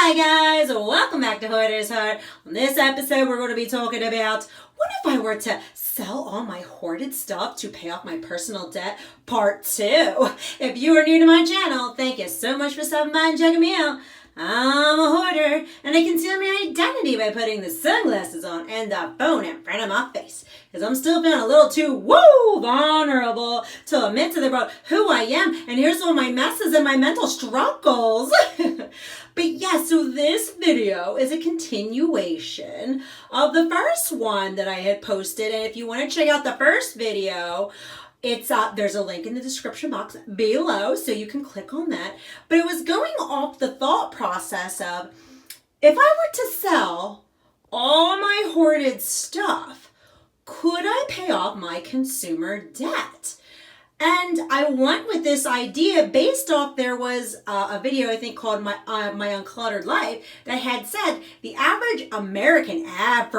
Hi guys, welcome back to Hoarders Heart. On this episode we're going to be talking about what if I were to sell all my hoarded stuff to pay off my personal debt, part 2. If you are new to my channel, thank you so much for stopping by and checking me out. I'm a hoarder, and I conceal my identity by putting the sunglasses on and the phone in front of my face, because I'm still feeling a little too vulnerable to admit to the world who I am, and here's all my messes and my mental struggles. But yeah, so this video is a continuation of the first one that I had posted, and if you want to check out the first video, there's a link in the description box below, so you can click on that. But it was going off the thought process of, if I were to sell all my hoarded stuff, could I pay off my consumer debt? And I went with this idea based off, there was a video I think called My Uncluttered Life that had said the average American had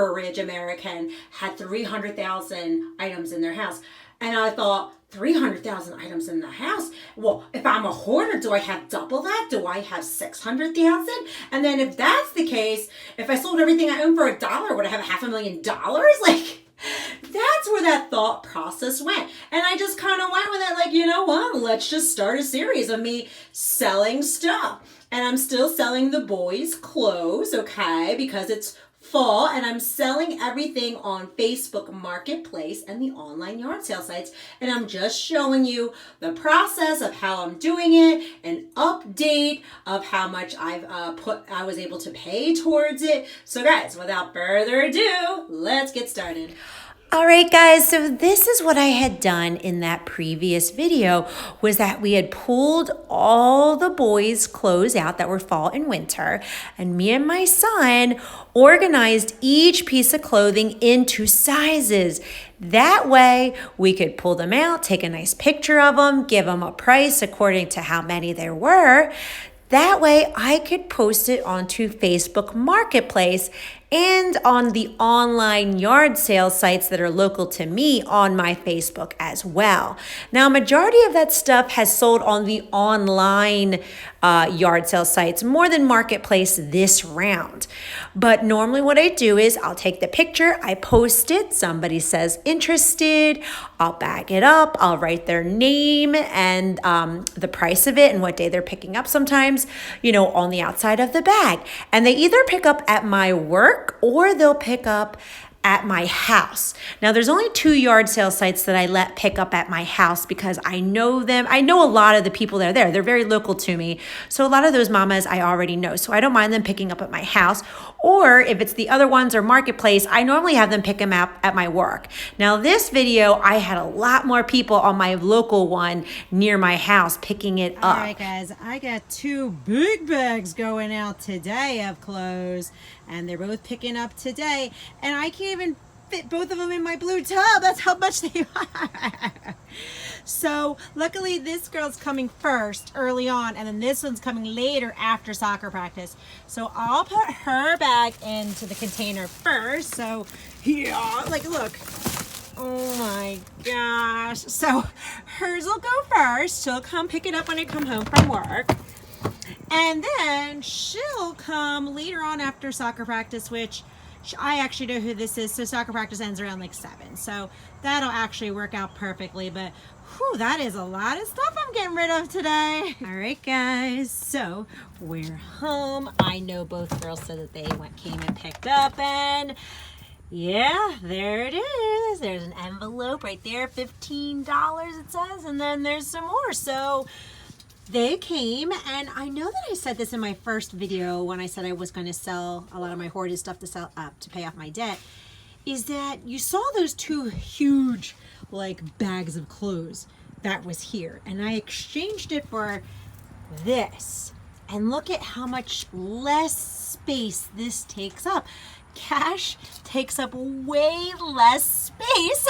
300,000 items in their house. And I thought, 300,000 items in the house? Well, if I'm a hoarder, do I have double that? Do I have 600,000? And then if that's the case, if I sold everything I own for $1, would I have $500,000? Like, that's where that thought process went. And I just kind of went with it like, you know what? Let's just start a series of me selling stuff. And I'm still selling the boys' clothes, okay? Because it's fall, and I'm selling everything on Facebook Marketplace and the online yard sale sites, and I'm just showing you the process of how I'm doing it, an update of how much I was able to pay towards it. So guys, without further ado, let's get started. All right, guys, so this is what I had done in that previous video, was that we had pulled all the boys' clothes out that were fall and winter, and me and my son organized each piece of clothing into sizes. That way we could pull them out, take a nice picture of them, give them a price according to how many there were. That way I could post it onto Facebook Marketplace and on the online yard sale sites that are local to me on my Facebook as well. Now, majority of that stuff has sold on the online yard sale sites more than Marketplace this round. But normally what I do is I'll take the picture, I post it, somebody says interested, I'll bag it up, I'll write their name and the price of it and what day they're picking up sometimes, you know, on the outside of the bag. And they either pick up at my work or they'll pick up at my house. Now, there's only 2 yard sale sites that I let pick up at my house because I know them. I know a lot of the people that are there. They're very local to me. So a lot of those mamas I already know. So I don't mind them picking up at my house. Or if it's the other ones or Marketplace, I normally have them pick them up at my work. Now, this video, I had a lot more people on my local one near my house picking it up. All right, guys, I got 2 big bags going out today of clothes, and they're both picking up today, and I can't even fit both of them in my blue tub. That's how much they are. So luckily this girl's coming first early on, and then this one's coming later after soccer practice. So I'll put her bag into the container first. So yeah, like, look. Oh my gosh. So hers will go first. She'll come pick it up when I come home from work. And then she'll come later on after soccer practice, which I actually know who this is. So soccer practice ends around like 7. So that'll actually work out perfectly. But whew, that is a lot of stuff I'm getting rid of today. All right, guys. So we're home. I know both girls said that they came and picked up, and yeah, there it is. There's an envelope right there, $15 it says, and then there's some more. So they came, and I know that I said this in my first video when I said I was going to sell a lot of my hoarded stuff to pay off my debt, is that you saw those 2 huge like bags of clothes that was here, and I exchanged it for this, and look at how much less space this takes up. Cash takes up way less space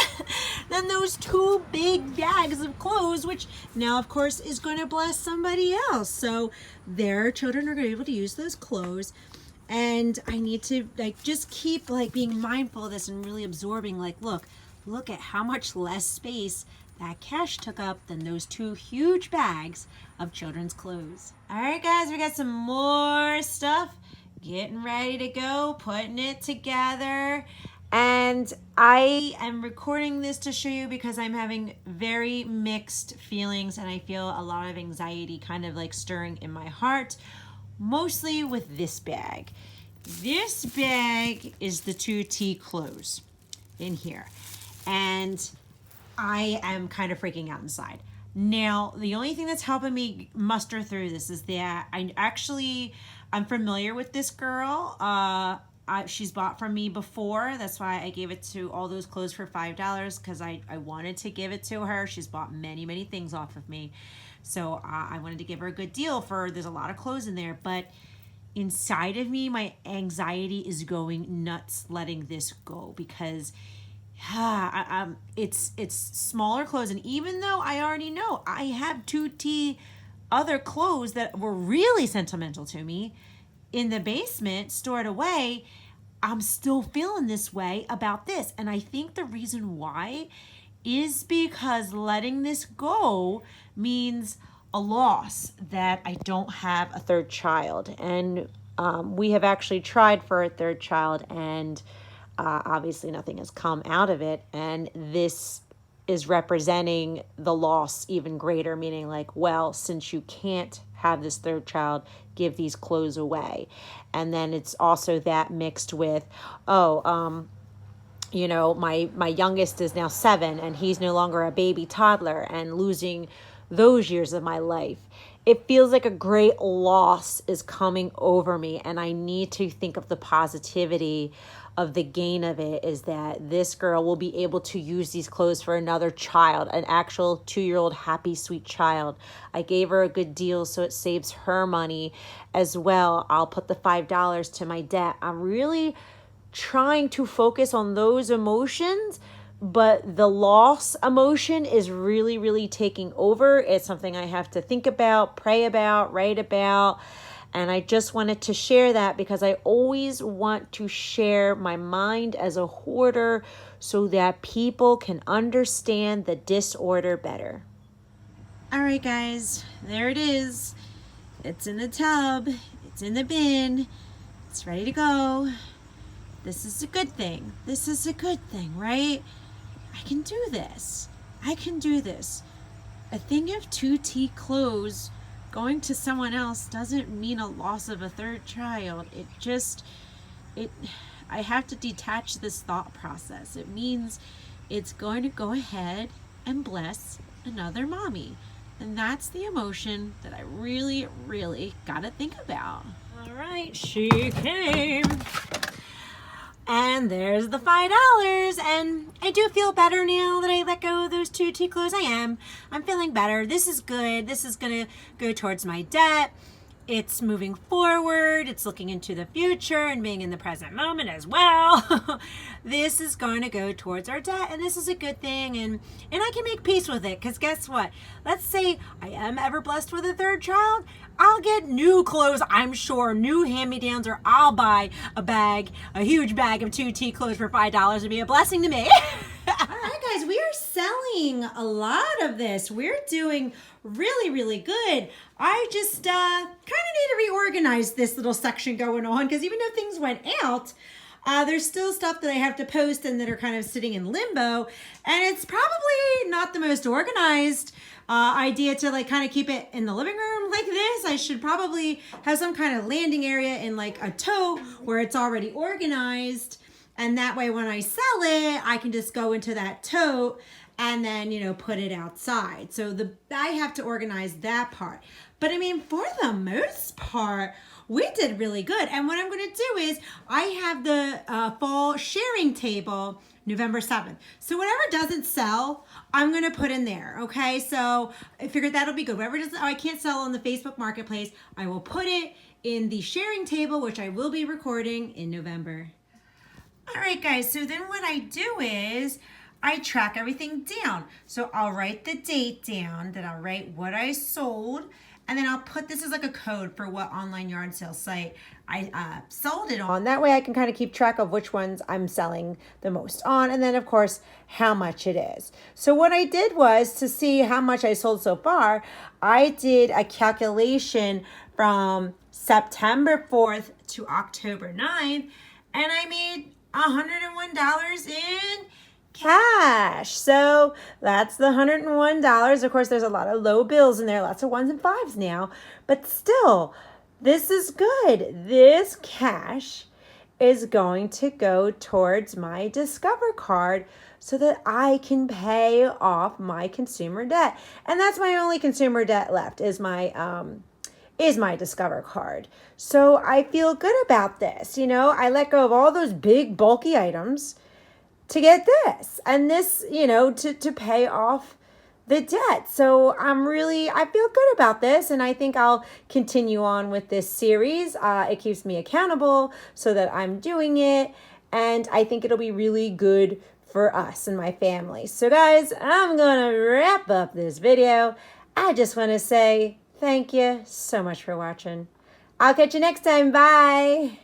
than those 2 big bags of clothes, which now of course is going to bless somebody else. So their children are going to be able to use those clothes, and I need to just keep being mindful of this and really absorbing, look at how much less space that cash took up than those 2 huge bags of children's clothes. All right, guys, we got some more stuff getting ready to go, putting it together. And I am recording this to show you because I'm having very mixed feelings and I feel a lot of anxiety kind of like stirring in my heart, mostly with this bag. This bag is the 2T clothes in here. And I am kind of freaking out inside. Now, the only thing that's helping me muster through this is that I'm familiar with this girl. She's bought from me before. That's why I gave it to all those clothes for $5 because I wanted to give it to her. She's bought many, many things off of me. So I wanted to give her a good deal there's a lot of clothes in there. But inside of me, my anxiety is going nuts letting this go because it's smaller clothes. And even though I already know I have 2T other clothes that were really sentimental to me in the basement stored away, I'm still feeling this way about this. And I think the reason why is because letting this go means a loss that I don't have a third child. And we have actually tried for a third child, and obviously nothing has come out of it. And this is representing the loss even greater, meaning like, well, since you can't have this third child, give these clothes away. And then it's also that mixed with, my youngest is now 7 and he's no longer a baby toddler, and losing those years of my life. It feels like a great loss is coming over me, and I need to think of the positivity of the gain of it is that this girl will be able to use these clothes for another child, an actual 2-year-old happy, sweet child. I gave her a good deal, so it saves her money as well. I'll put the $5 to my debt. I'm really trying to focus on those emotions, but the loss emotion is really, really taking over. It's something I have to think about, pray about, write about. And I just wanted to share that because I always want to share my mind as a hoarder so that people can understand the disorder better. All right, guys, there it is. It's in the tub. It's in the bin. It's ready to go. This is a good thing. This is a good thing, right? I can do this. I can do this. A thing of 2T clothes going to someone else doesn't mean a loss of a third child. I have to detach this thought process. It means it's going to go ahead and bless another mommy. And that's the emotion that I really, really got to think about. All right, she came. And there's the $5. And I do feel better now that I let go of those 2T clothes. I'm feeling better. This is good. This is going to go towards my debt. It's moving forward. It's looking into the future and being in the present moment as well. This is going to go towards our debt, and this is a good thing. And I can make peace with it, because guess what? Let's say I am ever blessed with a third child. I'll get new clothes, I'm sure, new hand-me-downs, or I'll buy a huge bag of 2T clothes for $5 and be a blessing to me. All right, guys, we are selling a lot of this. We're doing really, really good. I just kind of need to reorganize this little section going on, because even though things went out, there's still stuff that I have to post and that are kind of sitting in limbo, and it's probably not the most organized idea to like kind of keep it in the living room like this. I should probably have some kind of landing area in like a tote where it's already organized, and that way when I sell it, I can just go into that tote and then, put it outside. So I have to organize that part. But I mean, for the most part, we did really good. And what I'm going to do is I have the fall sharing table November 7th. So whatever doesn't sell, I'm going to put in there. Okay. So I figured that'll be good. Whatever I can't sell on the Facebook Marketplace, I will put it in the sharing table, which I will be recording in November. All right, guys. So then what I do is I track everything down. So I'll write the date down, then I'll write what I sold, and then I'll put this as like a code for what online yard sale site I sold it on. That way I can kind of keep track of which ones I'm selling the most on, and then of course how much it is. So what I did was, to see how much I sold so far, I did a calculation from September 4th to October 9th, and I made $101 in cash. So that's the $101. Of course, there's a lot of low bills in there, lots of ones and fives now, but still, this is good. This cash is going to go towards my Discover card so that I can pay off my consumer debt. And that's my only consumer debt left is my Discover card. So I feel good about this. You know, I let go of all those big bulky items to get this, and this, you know, to pay off the debt. So I feel good about this, and I think I'll continue on with this series. It keeps me accountable so that I'm doing it, and I think it'll be really good for us and my family. So guys, I'm gonna wrap up this video. I just want to say thank you so much for watching. I'll catch you next time. Bye.